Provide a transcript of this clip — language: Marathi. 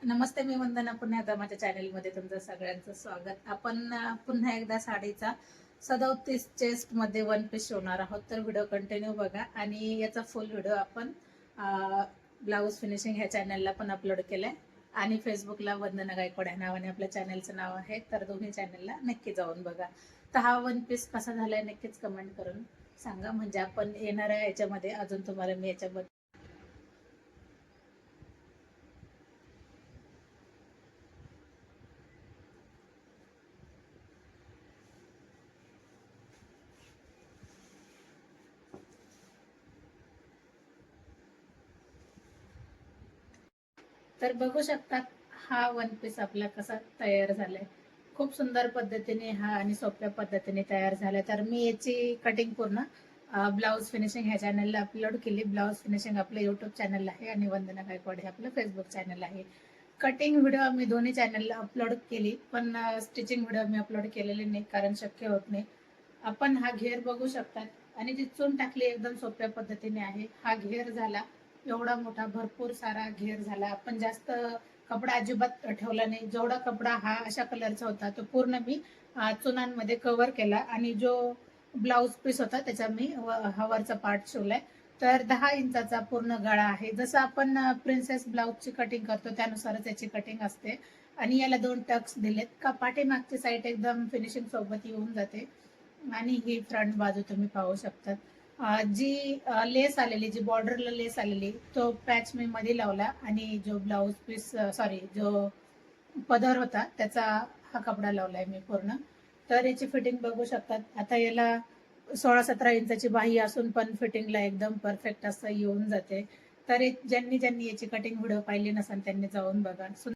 नमस्ते, मी वंदना. पुन्हा एकदा माझ्या चॅनलमध्ये तुमचं सगळ्यांचं स्वागत. आपण पुन्हा एकदा साडीचा 37 चेस्ट मध्ये वन पीस शिवणार आहोत. तर व्हिडिओ कंटिन्यू बघा आणि याचा फुल व्हिडिओ आपण ब्लाऊज फिनिशिंग ह्या चॅनलला पण अपलोड केलाय आणि फेसबुकला वंदना गायकवाड ह्या नावाने आपल्या चॅनलचं नाव आहे. तर दोन्ही चॅनलला नक्की जाऊन बघा. तर हा वन पीस कसा झालाय नक्कीच कमेंट करून सांगा, म्हणजे आपण येणाऱ्या याच्यामध्ये अजून तुम्हाला मी याच्याबद्दल. तर बघू शकतात हा वन पीस आपला कसा तयार झालाय. खूप सुंदर पद्धतीने हा आणि सोप्या पद्धतीने तयार झालाय. तर मी याची कटिंग पूर्ण ब्लाऊज फिनिशिंग ह्या चॅनलला अपलोड केली. ब्लाऊज फिनिशिंग आपलं युट्यूब चॅनल आहे आणि वंदना गायकवाड हे आपलं फेसबुक चॅनल आहे. कटिंग व्हिडिओ मी दोन्ही चॅनलला अपलोड केली, पण स्टिचिंग व्हिडिओ मी अपलोड केलेले नाही कारण शक्य होत नाही. आपण हा घेर बघू शकतात आणि जी चून टाकली एकदम सोप्या पद्धतीने आहे. हा घेर झाला एवढा मोठा, भरपूर सारा घेर झाला. आपण जास्त कपडा अजिबात ठेवला नाही. जेवढा कपडा हा अशा कलरचा होता तो पूर्ण मी चुनांमध्ये कव्हर केला आणि जो ब्लाऊज पीस होता त्याचा मी हवरचा पार्ट शिवलाय. तर 10 इंचाचा पूर्ण गळा आहे. जसं आपण प्रिन्सेस ब्लाऊजची कटिंग करतो त्यानुसारच याची कटिंग असते. आणि याला 2 टक्स दिलेत का पाठीमागची साईड एकदम फिनिशिंग सोबत येऊन जाते. आणि ही फ्रंट बाजू तुम्ही पाहू शकतात. जी लेस आलेली, जी बॉर्डरला लेस आलेली, तो पॅच मी मध्ये लावला आणि जो ब्लाऊज पीस सॉरी जो पदर होता त्याचा हा कपडा लावलाय मी पूर्ण. तर याची फिटिंग बघू शकतात. आता याला 16-17 इंचाची बाही असून पण फिटिंगला एकदम परफेक्ट असं येऊन जाते. तर ज्यांनी ज्यांनी याची कटिंग व्हिडिओ पाहिली नसेल त्यांनी जाऊन बघा.